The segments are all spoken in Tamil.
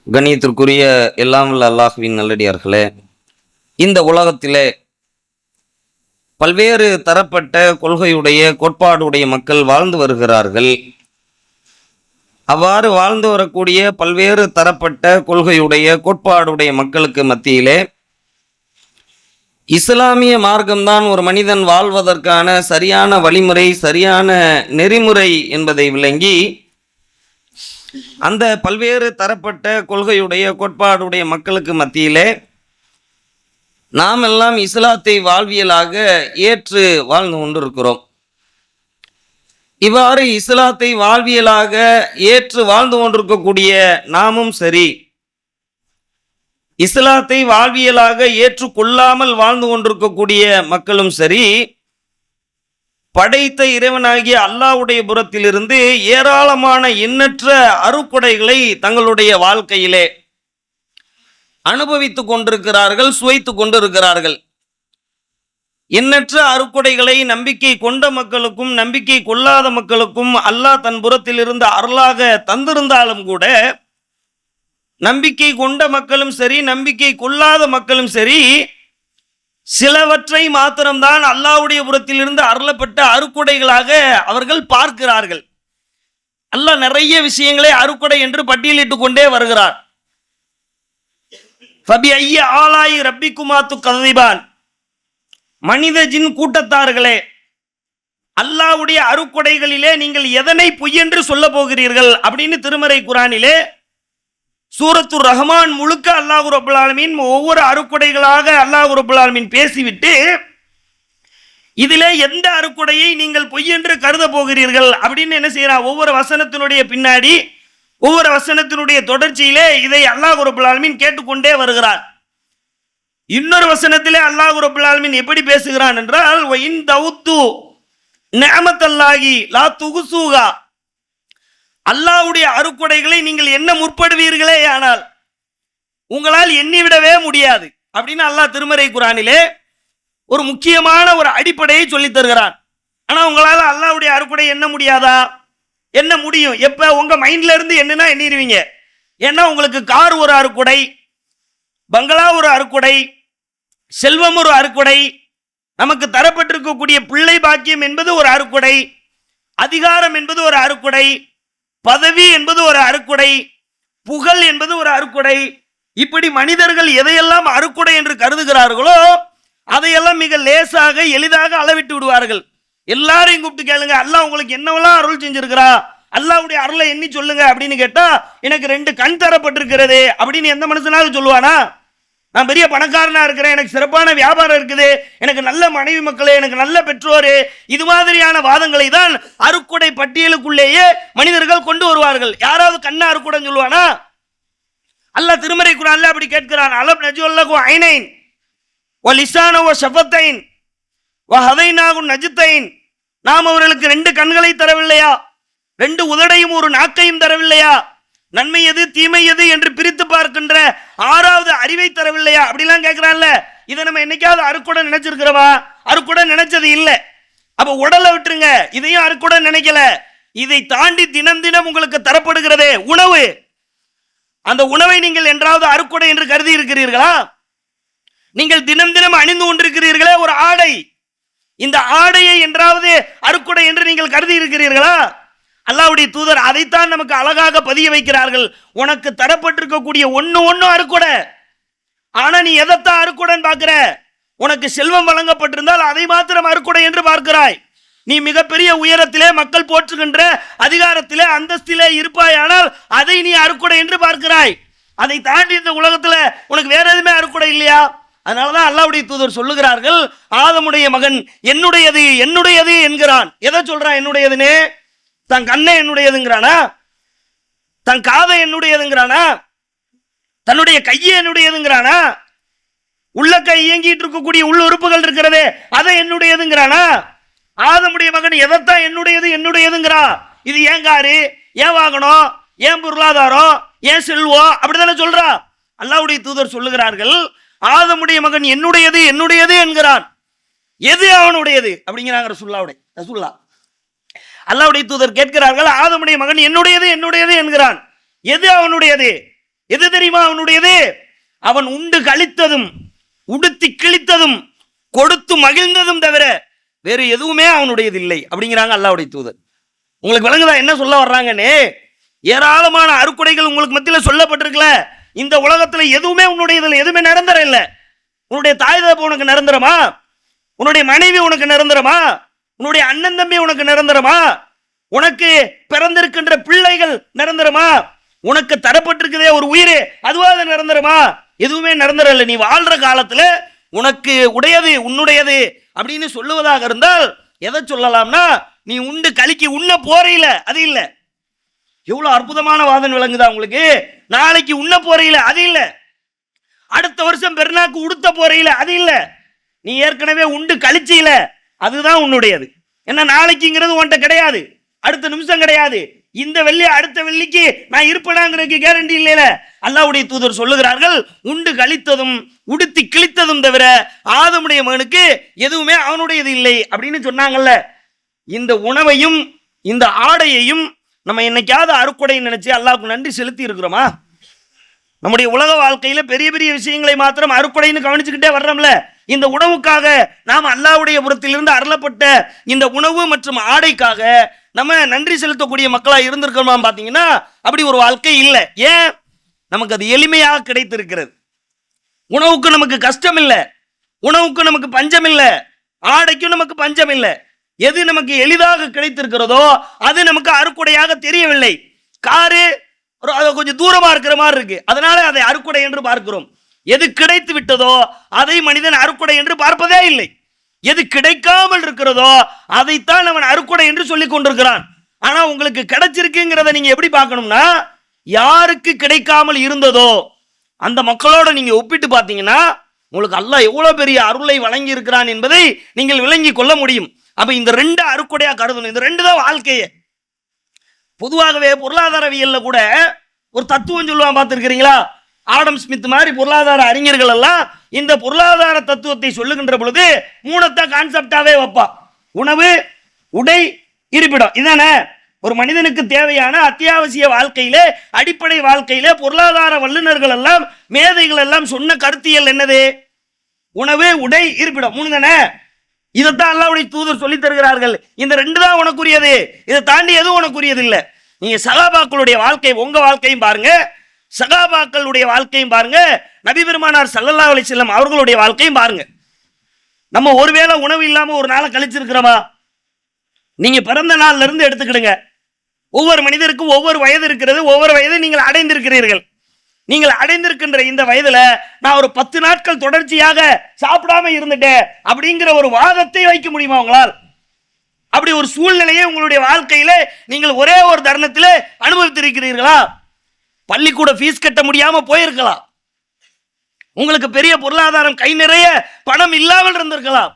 கண்ணியத்திற்குரிய எல்லாம் வல்ல அல்லாஹ்வின் நல்லடியார்களே, இந்த உலகத்திலே பல்வேறு தரப்பட்ட கொள்கையுடைய கோட்பாடுடைய மக்கள் வாழ்ந்து வருகிறார்கள். அவ்வாறு வாழ்ந்து வரக்கூடிய பல்வேறு தரப்பட்ட கொள்கையுடைய கோட்பாடுடைய மக்களுக்கு மத்தியிலே இஸ்லாமிய மார்க்கம்தான் ஒரு மனிதன் வாழ்வதற்கான சரியான வழிமுறை, சரியான நெறிமுறை என்பதை விளங்கி அந்த பல்வேறு தரப்பட்ட கொள்கையுடைய கோட்பாடுடைய மக்களுக்கு மத்தியிலே நாம் எல்லாம் இஸ்லாத்தை வாழ்வியலாக ஏற்று வாழ்ந்து கொண்டிருக்கிறோம். இவ்வாறு இஸ்லாத்தை வாழ்வியலாக ஏற்று வாழ்ந்து கொண்டிருக்கக்கூடிய நாமும் சரி, இஸ்லாத்தை வாழ்வியலாக ஏற்றுக்கொள்ளாமல் வாழ்ந்து கொண்டிருக்கக்கூடிய மக்களும் சரி, படைத்த இறைவனாகிய அல்லாஹ்வுடைய புறத்திலிருந்து ஏராளமான எண்ணற்ற அருட்கொடைகளை தங்களுடைய வாழ்க்கையிலே அனுபவித்துக் கொண்டிருக்கிறார்கள், சுவைத்து கொண்டிருக்கிறார்கள். எண்ணற்ற அருட்கொடைகளை நம்பிக்கை கொண்ட மக்களுக்கும் நம்பிக்கை கொள்ளாத மக்களுக்கும் அல்லாஹ் தன் புறத்திலிருந்து அருளாக தந்திருந்தாலும் கூட, நம்பிக்கை கொண்ட மக்களும் சரி, நம்பிக்கை கொள்ளாத மக்களும் சரி, சிலவற்றை மாத்திரம்தான் அல்லாஹ்வுடைய புறத்திலிருந்து அருளப்பட்ட அருட்கொடைகளாக அவர்கள் பார்க்கிறார்கள். அல்லாஹ் நிறைய விஷயங்களை அருட்கொடை என்று பட்டியலிட்டுக் கொண்டே வருகிறார். ஃபபி ஐய ஆலாயி ரப்பிக்குமா துகதிபான், மனித ஜின் கூட்டத்தார்களே, அல்லாஹ்வுடைய அருட்கொடைகளிலே நீங்கள் எதனை பொய் என்று சொல்ல போகிறீர்கள் அப்படின்னு திருமறை குர்ஆனிலே சூரத்து ரஹ்மான் முழுக்க அல்லாஹ் ரப்பல் ஆலமீன் ஒவ்வொரு அருட்கொடைகளாக அல்லாஹ் ரப்பல் ஆலமீன் பேசிவிட்டு, இதிலே எந்த அருட்கொடையை நீங்கள் பொய் என்று கருத போகிறீர்கள் அப்படின்னு என்ன செய்யறார்? ஒவ்வொரு வசனத்தினுடைய பின்னாடி, ஒவ்வொரு வசனத்தினுடைய தொடர்ச்சியிலே இதை அல்லாஹ் ரப்பல் ஆலமீன் கேட்டுக்கொண்டே வருகிறார். இன்னொரு வசனத்திலே அல்லாஹ் ரப்பல் ஆலமீன் எப்படி பேசுகிறான் என்றால், வ இன் தவுத்து நிஅமத்தல்லாஹி லா துகுசூஹா, அல்லாஹ்வுடைய அருட்கொடைகளை நீங்கள் என்ன முற்படுவீர்களே ஆனால் உங்களால் எண்ணிவிடவே முடியாது அப்படின்னு அல்லாஹ் திருமறை குர்ஆனிலே ஒரு முக்கியமான ஒரு அடிப்படையை சொல்லித் தருகிறான். ஆனா உங்களால் அல்லாஹ்வுடைய அருட்கொடை எண்ண முடியாதா? என்ன முடியும்? எப்ப உங்க மைண்ட்ல இருந்து என்னன்னா எண்ணிடுவீங்க. ஏன்னா உங்களுக்கு கார் ஒரு அருட்கொடை, பங்களா ஒரு அருட்கொடை, செல்வம் ஒரு அருட்கொடை, நமக்கு தரப்பட்டிருக்கக்கூடிய பிள்ளை பாக்கியம் என்பது ஒரு அருட்கொடை, அதிகாரம் என்பது ஒரு அருட்கொடை, பதவி என்பது ஒரு அருட்கொடை, புகழ் என்பது ஒரு அருட்கொடை. இப்படி மனிதர்கள் எதையெல்லாம் அருட்கொடை என்று கருதுகிறார்களோ அதையெல்லாம் மிக லேசாக எளிதாக அளவிட்டு விடுவார்கள். எல்லாரையும் கூப்பிட்டு கேளுங்க, அல்லாஹ் உங்களுக்கு என்னவெல்லாம் அருள் செஞ்சிருக்கிறா, அல்லாஹ்வுடைய அருளை எண்ணி சொல்லுங்க அப்படின்னு கேட்டா, எனக்கு 2 கண் தரப்பட்டிருக்கிறது அப்படின்னு எந்த மனுஷனாவது சொல்லுவானா? நான் பெரிய பணக்காரனா இருக்கிறேன், எனக்கு சிறப்பான வியாபாரம் இருக்குது, எனக்கு நல்ல மனைவி மக்களே, எனக்கு நல்ல பெற்றோரு, இது மாதிரியான வாதங்களை தான் அருட்கொடை பட்டியலுக்குள்ளேயே மனிதர்கள் கொண்டு வருவார்கள். யாராவது கண்ணா அருட்கொடைன்னு சொல்லுவானா? அல்லாஹ் திருமறை குர்ஆன்ல அப்படி கேட்கிறான், அலம் நஜ்வல்லகு ஐனைன் வ லிசான வ ஷஃபத்தைன் வ ஹதைனாகு நஜ்தைன், நாம் அவர்களுக்கு 2 கண்களை தரவில்லையா, 2 உதடையும் ஒரு நாக்கையும் தரவில்லையா, நன்மை எது தீமை எது என்று பிரித்து பார்க்கின்ற 6வது அறிவை தரவில்லையா அப்படிலாம் கேட்கிறான்ல. இதை நம்ம என்னைக்காவது அருட்கொடை நினைச்சிருக்கிறவா? அருட்கொடை நினைச்சது இல்லை. அப்ப உடலை விட்டுருங்க, இதையும் அருட்கொடை நினைக்கல. இதை தாண்டி தினம் தினம் உங்களுக்கு தரப்படுகிறதே உணவு, அந்த உணவை நீங்கள் என்றாவது அருட்கொடை என்று கருதி இருக்கிறீர்களா? நீங்கள் தினம் தினம் அணிந்து கொண்டிருக்கிறீர்களே ஒரு ஆடை, இந்த ஆடையை என்றாவது அருட்கொடை என்று நீங்கள் கருதி இருக்கிறீர்களா? அல்லாஹ்வுடைய தூதர் அதைத்தான் நமக்கு அழகாக பதிய வைக்கிறார்கள். உனக்கு தரப்பட்டிருக்கக்கூடிய ஒண்ணு அருட்கொடை, ஆனா நீ எதைத்தான் அருட்கொடைன்னு பார்க்கிற? உனக்கு செல்வம் வழங்கப்பட்டிருந்தால் அதை மாத்திரம் அருட்கொடை என்று பார்க்கிறாய். நீ மிகப்பெரிய உயரத்திலே மக்கள் போற்றுகின்ற அதிகாரத்திலே அந்தஸ்திலே இருப்பாயானால் அதை நீ அருட்கொடை என்று பார்க்கிறாய். அதை தாண்டி இந்த உலகத்துல உனக்கு வேற எதுவுமே அருட்கொடை இல்லையா? அதனாலதான் அல்லாஹ்வுடைய தூதர் சொல்லுகிறார்கள், ஆதமுடைய மகன் என்னுடையது என்னுடையது என்கிறான். எதை சொல்றான் என்னுடையதுன்னு? தன் கண்ணை என்னுடையதுங்கிறானா, தன் காதை என்னுடையதுங்கிறானா, தன்னுடைய கையை என்னுடையதுங்கிறானா, உள்ள கை இயங்கிட்டு இருக்கக்கூடிய உள்ள உறுப்புகள் இருக்கிறதே அதை என்னுடையதுங்கிறானா? ஆதமுடைய மகன் எதைத்தான் என்னுடையது என்னுடையதுங்கிறான்? இது ஏன் காரு, ஏன் வாகனம், ஏன் பொருளாதாரம், ஏன் செல்வம் அப்படித்தானே சொல்றான். அல்லாஹ்வுடைய தூதர் சொல்லுகிறார்கள், ஆதமுடைய மகன் என்னுடையது என்னுடையது என்கிறான். எது அவனுடையது அப்படிங்கிறாங்க ரசூலுல்லாஹ். அல்லாஹ்வுடைய தூதர் கேட்கிறார்கள், ஆதமுடைய மகன் என்னுடையது என்னுடையது என்கிறான், எது அவனுடையது? எது தெரியுமா அவனுடையது? அவன் உண்டு கழித்ததும் உடுத்தி கிழித்ததும் கொடுத்து மகிழ்ந்ததும் தவிர வேறு எதுவுமே அவனுடையது இல்லை அப்படிங்கிறாங்க அல்லாஹ்வுடைய தூதர். உங்களுக்கு விளங்குதா என்ன சொல்ல வர்றாங்கன்னு? ஏராளமான அருக்குடைகள் உங்களுக்கு மத்தியில் சொல்லப்பட்டிருக்கல. இந்த உலகத்துல எதுவுமே உன்னுடையதில்லை, எதுவுமே நிரந்தரம் இல்லை. உன்னுடைய தாய் தகப்பன் உனக்கு நிரந்தரமா? உன்னுடைய மனைவி உனக்கு நிரந்தரமா? உன்னுடைய அண்ணன் தம்பி உனக்கு நிரந்தரமா? உனக்கு பிறந்திருக்கின்ற பிள்ளைகள் நிரந்தரமா? உனக்கு தரப்பட்டிருக்கிறதே ஒரு உயிர், அதுவாக நிரந்தரமா? எதுவுமே நிரந்தரம் இல்லை. நீ வாழ்ற காலத்துல உனக்கு உடையது உன்னுடையது அப்படின்னு சொல்லுவதாக இருந்தால் எதை சொல்லலாம்னா, நீ உண்டு கலிக்கு உண்ண போறையில அது இல்லை. எவ்வளவு அற்புதமான வாதம் விளங்குதா உங்களுக்கு? நாளைக்கு உண்ண போறையில அது இல்லை. அடுத்த வருஷம் பெருநாக்கு உடுத்த போறையில அது இல்லை. நீ ஏற்கனவே உண்டு கழிச்சியில அதுதான் உன்னுடையது. என்ன நாளைக்குங்கிறது உன்கிட்ட கிடையாது, அடுத்த நிமிஷம் கிடையாது. இந்த வெள்ளி அடுத்த வெள்ளிக்கு நான் இருப்பேனாங்கிறதுக்கு கேரண்டி இல்லைல. அல்லாஹ்வுடைய தூதர் சொல்லுகிறார்கள், உண்டு கழித்ததும் உடுத்தி கிழித்ததும் தவிர ஆதமுடைய மகனுக்கு எதுவுமே அவனுடையது இல்லை அப்படின்னு சொன்னாங்கல்ல. இந்த உணவையும் இந்த ஆடையையும் நம்ம என்னைக்காவது அருக்குடை நினைச்சு அல்லாஹ்வுக்கு நன்றி செலுத்தி இருக்கிறோமா? நம்முடைய உலக வாழ்க்கையில பெரிய பெரிய விஷயங்களை மாத்திரம் அருக்குடைன்னு கவனிச்சுக்கிட்டே வர்றோம்ல. இந்த உணவுக்காக நாம் அல்லாஹ்வுடைய புறத்திலிருந்து அருளப்பட்ட இந்த உணவு மற்றும் ஆடைக்காக நம்ம நன்றி செலுத்தக்கூடிய மக்களா இருந்திருக்கிறோமா பார்த்தீங்கன்னா அப்படி ஒரு வாழ்க்கை இல்லை. ஏன்? நமக்கு அது எளிமையாக கிடைத்திருக்கிறது. உணவுக்கு நமக்கு கஷ்டம் இல்லை, உணவுக்கு நமக்கு பஞ்சம் இல்லை, ஆடைக்கும் நமக்கு பஞ்சம் இல்லை. எது நமக்கு எளிதாக கிடைத்திருக்கிறதோ அது நமக்கு அருக்குடையாக தெரியவில்லை. காரு கொஞ்சம் தூரமா இருக்கிற மாதிரி இருக்கு, அதனால அதை அருக்குடை என்று பார்க்கிறோம். எது கிடைத்து விட்டதோ அதை மனிதன் அருக்குடை என்று பார்ப்பதே இல்லை. எது கிடைக்காமல் இருக்கிறதோ அதைத்தான் அவன் அருக்குடை என்று சொல்லிக் கொண்டிருக்கிறான். ஆனா உங்களுக்கு கிடைச்சிருக்குங்கிறத நீங்க எப்படி பார்க்கணும்னா, யாருக்கு கிடைக்காமல் இருந்ததோ அந்த மக்களோட நீங்க ஒப்பிட்டு பார்த்தீங்கன்னா உங்களுக்கு அல்லாஹ் எவ்வளவு பெரிய அருளை வழங்கி இருக்கிறான் என்பதை நீங்கள் விளங்கி கொள்ள முடியும். அப்ப இந்த ரெண்டு அருக்குடையா கருதணும். இந்த ரெண்டு தான் வாழ்க்கையே. பொதுவாகவே பொருளாதாரவியல்ல கூட ஒரு தத்துவம் சொல்லுவான், பார்த்திருக்கிறீங்களா? ஆடம் ஸ்மித் மாதிரி பொருளாதார அறிஞர்கள் எல்லாம் இந்த பொருளாதார தத்துவத்தை சொல்லுகின்ற பொழுது மூணத்தை கான்செப்டாவே வைப்பா. உணவு, உடை, இருப்பிடம். இதானே ஒரு மனிதனுக்கு தேவையான அத்தியாவசிய வாழ்க்கையிலே, அடிப்படை வாழ்க்கையிலே பொருளாதார வல்லுநர்கள் எல்லாம் மேதைகள் எல்லாம் சொன்ன கருத்தியல் என்னது? உணவு, உடை, இருப்பிடம், மூணு தானே. இதைத்தான் அல்லாஹ்வுடைய தூதர் சொல்லி தருகிறார்கள். இந்த ரெண்டு தான் உனக்குரியது, இதை தாண்டி எதுவும் உனக்குரியது இல்லை. நீங்க சகாபாக்களுடைய வாழ்க்கை, உங்க வாழ்க்கையும் பாருங்க, சகாபாக்களுடைய வாழ்க்கையும் பாருங்க, நபி பெருமானார் ஸல்லல்லாஹு அலைஹி வஸல்லம் அவர்களுடைய வாழ்க்கையும் பாருங்க. நம்ம ஒருவேளை உணவு இல்லாம ஒரு நாளை கழிச்சிருக்கிறோமா? நீங்க பிறந்த நாள்ல இருந்து எடுத்துக்கிடுங்க. ஒவ்வொரு மனிதருக்கும் ஒவ்வொரு வயது இருக்கிறது, ஒவ்வொரு வயதை நீங்கள் அடைந்திருக்கிறீர்கள். நீங்கள் அடைந்திருக்கின்ற இந்த வயதுல நான் ஒரு 10 நாட்கள் தொடர்ச்சியாக சாப்பிடாம இருந்துட்டேன் அப்படிங்கிற ஒரு வாதத்தை வைக்க முடியுமா உங்களால்? அப்படி ஒரு சூழ்நிலையை உங்களுடைய வாழ்க்கையில நீங்கள் ஒரே ஒரு தருணத்தில் அனுபவித்திருக்கிறீர்களா? பள்ளிக்கூட ஃபீஸ் கட்ட முடியாம போயிருக்கலாம், உங்களுக்கு பெரிய பொருளாதாரம் கை நிறைய பணம் இல்லாமல் இருந்திருக்கலாம்,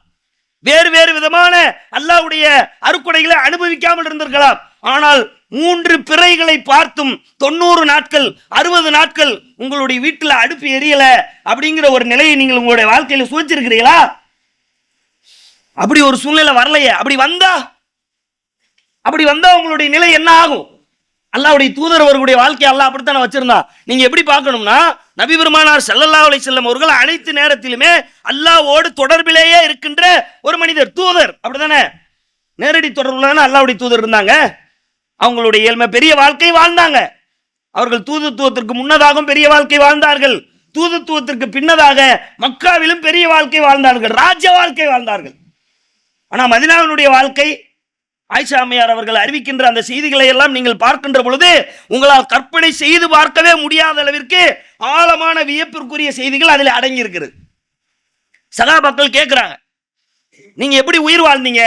வேறு வேறு விதமான அல்லாஹ்வுடைய அருக்குடைகளை அனுபவிக்காமல் இருந்திருக்கலாம். ஆனால் 3 பிறைகளை பார்த்தும் 90 நாட்கள் 60 நாட்கள் உங்களுடைய வீட்டில் அடுப்பு எரியல அப்படிங்கிற ஒரு நிலையை நீங்கள் உங்களுடைய வாழ்க்கையில சுவைச்சிருக்கிறீங்களா? அப்படி ஒரு சூழ்நிலை வரலையே. அப்படி வந்தா உங்களுடைய நிலை என்ன ஆகும்? அல்லாஹ்வுடைய தூதர் அவர்களுடைய வாழ்க்கையை அல்லாஹ் அப்படித்தானே வச்சிருந்தா. நீங்க எப்படி பார்க்கணும்னா, நபி பெருமானார் ஸல்லல்லாஹு அலைஹி வஸல்லம் அவர்கள் அனைத்து நேரத்திலுமே அல்லாஹ்வோடு தொடர்பிலேயே இருக்கின்ற ஒரு மனிதர், தூதர். அப்படித்தானே? நேரடி தொடர்புல தானே அல்லாஹ்வுடைய தூதர் இருந்தாங்க. அவங்களுடைய ஏழ்மை பெரிய வாழ்க்கை வாழ்ந்தாங்க. அவர்கள் தூதுத்துவத்திற்கு முன்னதாகவும் பெரிய வாழ்க்கை வாழ்ந்தார்கள், தூதுத்துவத்திற்கு பின்னதாக மக்காவிலும் பெரிய வாழ்க்கை வாழ்ந்தார்கள், ராஜ்ய வாழ்க்கை வாழ்ந்தார்கள். ஆனா மதீனாவினுடைய வாழ்க்கை, ஆயிஷா அம்மையார் அவர்கள் அறிவிக்கின்ற அந்த செய்திகளை எல்லாம் நீங்கள் பார்க்கின்ற பொழுது உங்களால் கற்பனை செய்து பார்க்கவே முடியாத அளவிற்கு ஆழமான வியப்பிற்குரிய செய்திகள் அதில் அடங்கி இருக்கிறது. சகாபாக்கள் கேட்கிறாங்க, நீங்க எப்படி உயிர் வாழ்ந்தீங்க?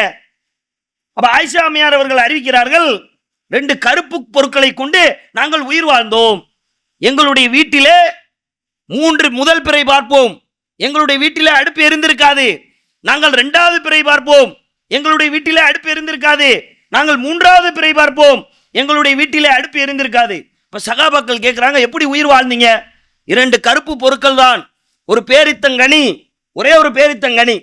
அப்ப ஆயிஷா அம்மையார் அவர்கள் அறிவிக்கிறார்கள், 2 கருப்பு பொருட்களை கொண்டு நாங்கள் உயிர் வாழ்ந்தோம். எங்களுடைய வீட்டிலே 3 முதல் பிறை பார்ப்போம், எங்களுடைய வீட்டிலே அடுப்பு எரிந்திருக்காது. நாங்கள் 2வது பிறை பார்ப்போம், எங்களுடைய வீட்டிலே அடுப்பு எரிந்திருக்காது. நாங்கள் 3வது பிறை பார்ப்போம், எங்களுடைய வீட்டிலே அடுப்பு எரிந்திருக்காது. இப்ப சகாபாக்கள் கேட்கிறாங்க, எப்படி உயிர் வாழ்ந்தீங்க? 2 கருப்பு பொருட்கள் தான், ஒரு பேரித்தங்கனி, ஒரே ஒரு பேரித்தங்கனி,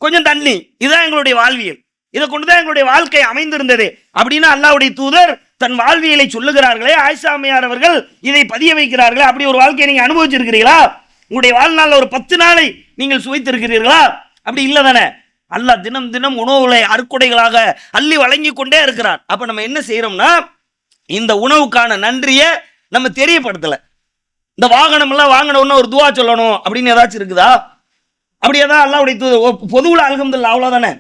கொஞ்சம் தண்ணி, இதுதான் எங்களுடைய வாழ்வியல், இதை கொண்டுதான் எங்களுடைய வாழ்க்கை அமைந்திருந்தது அப்படின்னு அல்லாஹ்வுடைய தூதர் தன் வாழ்வியலை சொல்லுகிறார்களே, ஆயிஷா அம்மையார் அவர்கள் இதை பதிய வைக்கிறார்களே, அப்படி ஒரு வாழ்க்கையை நீங்க அனுபவிச்சிருக்கிறீர்களா? உங்களுடைய வாழ்நாளில் ஒரு 10 நாளை நீங்கள் சுவைத்திருக்கிறீர்களா? அப்படி இல்லை தானே. அல்லாஹ் தினம் தினம் உணவுகளை அறுக்குடைகளாக அள்ளி வழங்கி கொண்டே இருக்கிறார். அப்ப நம்ம என்ன செய்யறோம்னா, இந்த உணவுக்கான நன்றியை நம்ம தெரியப்படுத்தல. இந்த வாகனம் எல்லாம் வாங்கினோன்னு ஒரு துவா சொல்லணும் அப்படின்னு ஏதாச்சும் இருக்குதா? அப்படியே தான் அல்லாஹ்வுடைய பொதுவில் அல்ஹம்துலில்லாஹ், அவ்வளோதானே.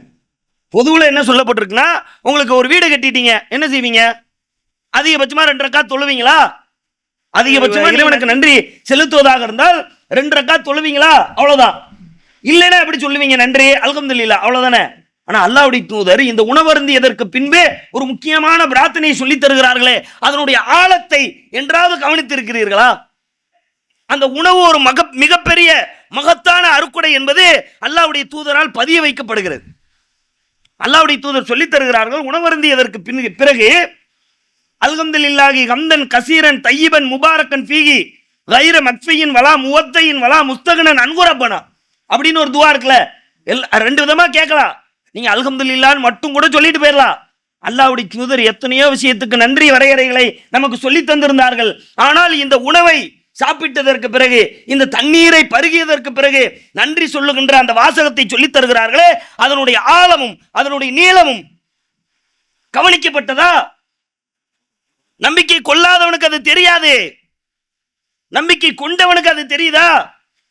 பொதுவில் என்ன சொல்லப்பட்டிருக்குன்னா, உங்களுக்கு ஒரு வீடு கட்டிட்டீங்க, என்ன செய்வீங்க? அதிகபட்சமா 2 ரக்காத் தொழுவீங்களா? அதிகபட்சமா இறைவனுக்கு நன்றி செலுத்துவதாக இருந்தால் 2 ரக்காத் தொழுவீங்களா? அவ்வளவுதான். இல்லைன்னா எப்படி சொல்லுவீங்க நன்றி? அல்ஹம்துலில்லாஹ், அவ்வளவுதானே. ஆனா அல்லாஹ்வுடைய தூதர் இந்த உணவருந்தியதற்கு பின்பே ஒரு முக்கியமான பிரார்த்தனையை சொல்லி தருகிறார்களே, அதனுடைய ஆழத்தை என்றாவது கவனித்திருக்கிறீர்களா? அந்த உணவு ஒரு மிகப்பெரிய மகத்தான அருக்குடை என்பது அல்லாஹ்வுடைய தூதரால் பதிய வைக்கப்படுகிறது. அல்லாஹ்வுடைய தூதர் சொல்லி தருகிறார்கள், உணவருந்தியதற்கு பிறகு அல்ஹம்துலில்லாஹி ஹம்தன் கசீரன் தையிபன் முபாரக்கன் ஃபீஹி கைர மக்ஃபியின் வலா முவத்தையின் வலா முஸ்தகனன் அன்குரப்பனா அப்படின்னு ஒரு துவா இருக்குல்ல. 2 விதமா கேட்கலாம். நீங்க அல்ஹம்துலில்லாஹ்னு மட்டும் கூட சொல்லிட்டு போயிடலாம். அல்லாஹ்வுடைய தூதர் எத்தனையோ விஷயத்துக்கு நன்றி வரையறைகளை நமக்கு சொல்லி தந்திருந்தார்கள். ஆனால் இந்த உணவை சாப்பிட்டதற்கு பிறகு, இந்த தண்ணீரை பருகியதற்கு பிறகு நன்றி சொல்லுகின்ற அந்த வாசகத்தை சொல்லித் தருகிறார்களே, அதனுடைய ஆழமும் அதனுடைய நீளமும் கவனிக்கப்பட்டதா? நம்பிக்கை கொள்ளாதவனுக்கு அது தெரியாது, நம்பிக்கை கொண்டவனுக்கு அது தெரியுதா?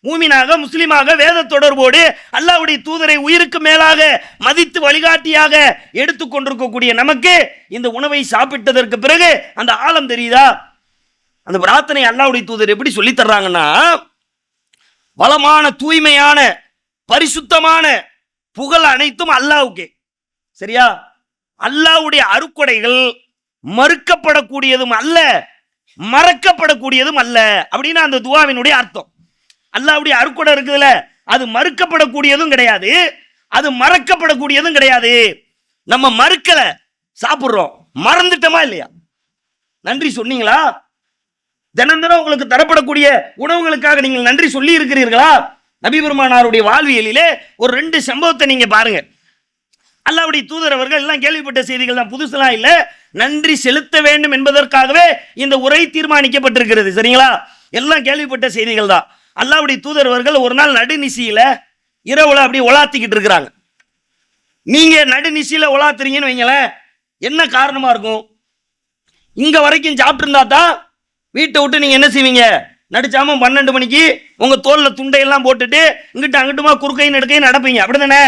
மூமினாக முஸ்லிமாக வேத தொடர்போடு அல்லாஹ்வுடைய தூதரை உயிருக்கு மேலாக மதித்து வழிகாட்டியாக எடுத்துக் கொண்டிருக்கக்கூடிய நமக்கு இந்த உணவை சாப்பிட்டதற்கு பிறகு அந்த ஆழம் தெரியுதா? அந்த பிரார்த்தனை அல்லாஹ்வுடைய தூதர் எப்படி சொல்லி தர்றாங்கன்னா, வளமான தூய்மையான பரிசுத்தமான புகழ் அனைத்தும் அல்லாஹ்வுக்கே. சரியா? அல்லாஹ்வுடைய அருக்கொடைகள் மறுக்கப்படக்கூடியதும் அல்ல, மறக்கப்படக்கூடியதும் அல்ல அப்படின்னு அந்த துவாவினுடைய அர்த்தம். அல்லாஹ்வுடைய அருக்கொடை இருக்குதுல, அது மறுக்கப்படக்கூடியதும் கிடையாது, அது மறக்கப்படக்கூடியதும் கிடையாது. நம்ம மறுக்கல, சாப்பிடுறோம், மறந்துட்டோமா இல்லையா? நன்றி சொன்னீங்களா? தினம் தினம் உங்களுக்கு தரப்படக்கூடிய உணவுகளுக்காக நீங்கள் நன்றி சொல்லி இருக்கிறீர்களா? நபி பெருமானாருடைய வாழ்வியலிலே ஒரு 2 சம்பவத்தை நீங்க பாருங்க. அல்லாஹ்வுடைய தூதர் அவர்கள் எல்லாம் கேள்விப்பட்ட செய்திகள் தான், புதுசுலாம் இல்லை. நன்றி செலுத்த வேண்டும் என்பதற்காகவே இந்த உரை தீர்மானிக்கப்பட்டிருக்கிறது. சரிங்களா? எல்லாம் கேள்விப்பட்ட செய்திகள் தான். அல்லாஹ்வுடைய தூதர் அவர்கள் ஒரு நாள் நடுநிசியில இரவுல அப்படி உலாத்திக்கிட்டு இருக்கிறாங்க. நீங்க நடுநிசியில உலாத்துறீங்கன்னு வைங்களேன், என்ன காரணமா இருக்கும்? இங்க வரைக்கும் சாப்பிட்டு இருந்தா தான் வீட்டை விட்டு நீங்க என்ன செய்வீங்க? நடிச்சாம 12 மணிக்கு உங்க தோல்ல துண்டையெல்லாம் போட்டுட்டு இங்கிட்ட அங்கிட்டுமா குறுக்கையும் நடுக்கையும் நடப்பீங்க, அப்படிதானே?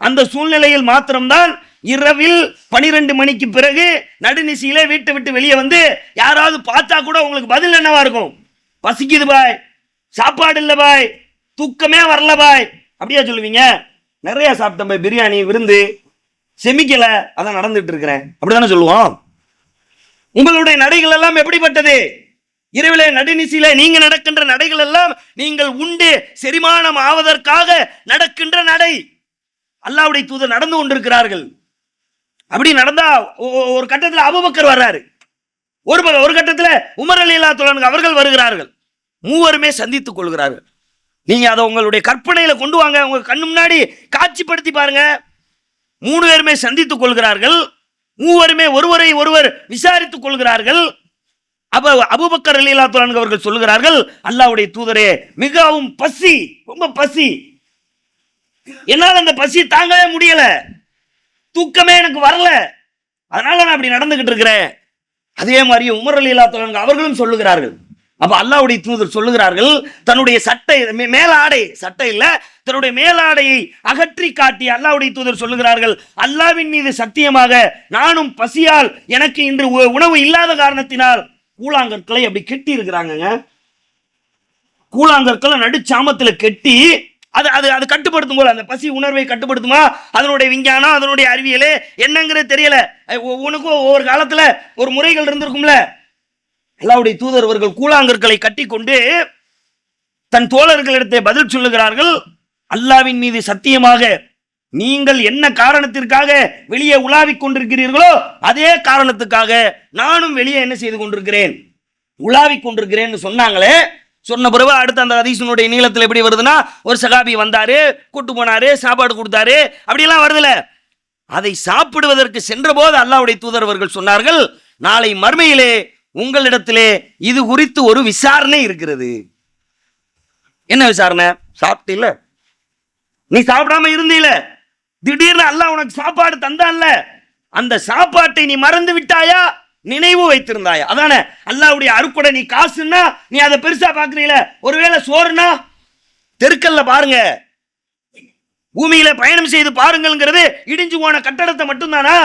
அந்த சூழ்நிலையில் மாத்திரம்தான் இரவில் 12 மணிக்கு பிறகு நடுநிசியில வீட்டை விட்டு வெளியே வந்து யாராவது பார்த்தா கூட உங்களுக்கு பதில் என்னவா இருக்கும்? பசிக்குது பாய், சாப்பாடு இல்லை பாய், தூக்கமே வரல பாய், அப்படியா சொல்லுவீங்க? நிறைய சாப்பிட்டேன் பாய், பிரியாணி விருந்து செமிக்கல, அதான் நடந்துட்டு இருக்கிறேன், அப்படிதானே சொல்லுவோம். உங்களுடைய நடைகள் எல்லாம் எப்படிப்பட்டது? இரவிலே நடுநிசியில நீங்க நடக்கின்ற நடைகள் எல்லாம் நீங்கள் உண்டு செரிமானம் ஆவதற்காக நடக்கின்ற நடை. அல்லாஹ்வுடைய தூதர் நடந்து கொண்டிருக்கிறார்கள். அப்படி நடந்தா ஒரு கட்டத்தில் அபூபக்கர் வர்றாரு, ஒரு கட்டத்தில் உமர் ரலியல்லாஹு அன்ஹு அவர்கள் வருகிறார்கள். மூவருமே சந்தித்துக் கொள்கிறார்கள். நீங்க அதை உங்களுடைய கற்பனையில கொண்டு வாங்க, உங்க கண்ணு முன்னாடி காட்சிப்படுத்தி பாருங்க. 3 பேருமே சந்தித்துக் கொள்கிறார்கள். மூவருமே ஒருவரை ஒருவர் விசாரித்துக் கொள்கிறார்கள். அப்ப அபூபக்கர் ரலியல்லாஹு அன்ஹு அவர்கள் சொல்லுகிறார்கள், அல்லாஹ்வுடைய தூதரே, மிகவும் பசி, ரொம்ப பசி, என்னால் அந்த பசி தாங்கவே முடியல, தூக்கமே எனக்கு வரல, அதனால நான் அப்படி நடந்துகிட்டு இருக்கிறேன். அதே மாதிரி உமர் ரலியல்லாஹு அன்ஹு அவர்களும் சொல்லுகிறார்கள். அப்ப அல்லாஹ்வுடைய தூதர் சொல்லுகிறார்கள், தன்னுடைய சட்டை மேலாடை, சட்டை இல்ல, தன்னுடைய மேலாடையை அகற்றி காட்டி அல்லாஹ்வுடைய தூதர் சொல்லுகிறார்கள், அல்லாஹ்வின் மீது சத்தியமாக நானும் பசியால் எனக்கு இன்று உணவு இல்லாத காரணத்தினால் கூழாங்கற்களை அப்படி கெட்டி இருக்கிறாங்க. கூழாங்கற்களை நடுச்சாமத்தில் கெட்டி அது அது அது கட்டுப்படுத்தும் போல அந்த பசி உணர்வை கட்டுப்படுத்துமா? அதனுடைய விஞ்ஞானம், அதனுடைய அறிவியலே என்னங்கிறது தெரியல. உனக்கும் ஒவ்வொரு காலத்துல ஒரு முறைகள் இருந்திருக்கும்ல. அல்லாஹ்வுடைய தூதர் அவர்கள் கூழாங்கற்களை கட்டி கொண்டு தன் தோழர்களிடத்தை பதில் சொல்லுகிறார்கள், அல்லாஹ்வின் மீது சத்தியமாக நீங்கள் என்ன காரணத்திற்காக வெளியே உலாவிக் கொண்டிருக்கிறீர்களோ அதே காரணத்துக்காக நானும் வெளியே என்ன செய்து கொண்டிருக்கிறேன், உலாவிக் கொண்டிருக்கிறேன்னு சொன்னாங்களே. சொன்ன பிறகு அடுத்த அந்த ஹதீஸினுடைய நீளத்தில் எப்படி வருதுன்னா, ஒரு சகாபி வந்தாரு, கூட்டு போனாரு, சாப்பாடு கொடுத்தாரு, அப்படியெல்லாம் வருதுல. அதை சாப்பிடுவதற்கு சென்ற போது அல்லாஹ்வுடைய தூதர் அவர்கள் சொன்னார்கள், நாளை மறுமையிலே உங்களிடத்திலே இது குறித்து ஒரு விசாரணை இருக்கிறது. என்ன விசாரணை? சாப்பிட்டீல, நீ சாப்பிடாம இருந்தீல, திடீர்னு அல்லாஹ் உனக்கு சாப்பாடு தந்தான்ல, அந்த சாப்பாட்டை நீ மறந்து விட்டாயா, நினைவு வைத்திருந்தாயா? அதானே அல்லாஹ்வுடைய அருட்கொடை. நீ காசுன்னா நீ அதை பெருசா பாக்குறீல, ஒருவேளை சோறுனா தெருக்கல்ல பாருங்க, பூமியில பயணம் செய்து பாருங்கள்ங்கிறது இடிஞ்சு போன கட்டடத்தை மட்டும்தானா?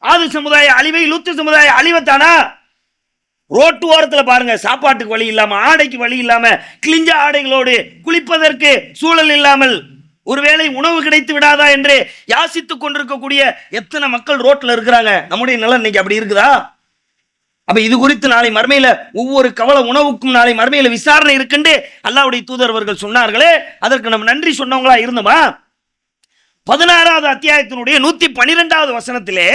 ஆது சமுதாய அழிவை, லூத்து சமுதாய அழிவைத்தானா? ரோட்டு ஓரத்தில் பாருங்க, சாப்பாட்டுக்கு வழி இல்லாம, ஆடைக்கு வழி இல்லாம, கிழிஞ்ச ஆடைகளோடு குளிப்பதற்கு சூழல் இல்லாமல், ஒருவேளை உணவு கிடைத்து விடாதா என்று யாசித்துக் கொண்டிருக்கக்கூடிய எத்தனை மக்கள் ரோட்ல இருக்கிறாங்க. நம்முடைய நிலம் இன்னைக்கு அப்படி இருக்குதா? அப்ப இது குறித்து நாளை மறுமையில ஒவ்வொரு கவலை உணவுக்கும் நாளை மறுமையில விசாரணை இருக்குன்னு அல்லாஹ்வுடைய தூதர்வர்கள் சொன்னார்களே, அதற்கு நம்ம நன்றி சொன்னவங்களா இருந்தோமா? 16வது அத்தியாயத்தினுடைய 112வது வசனத்திலே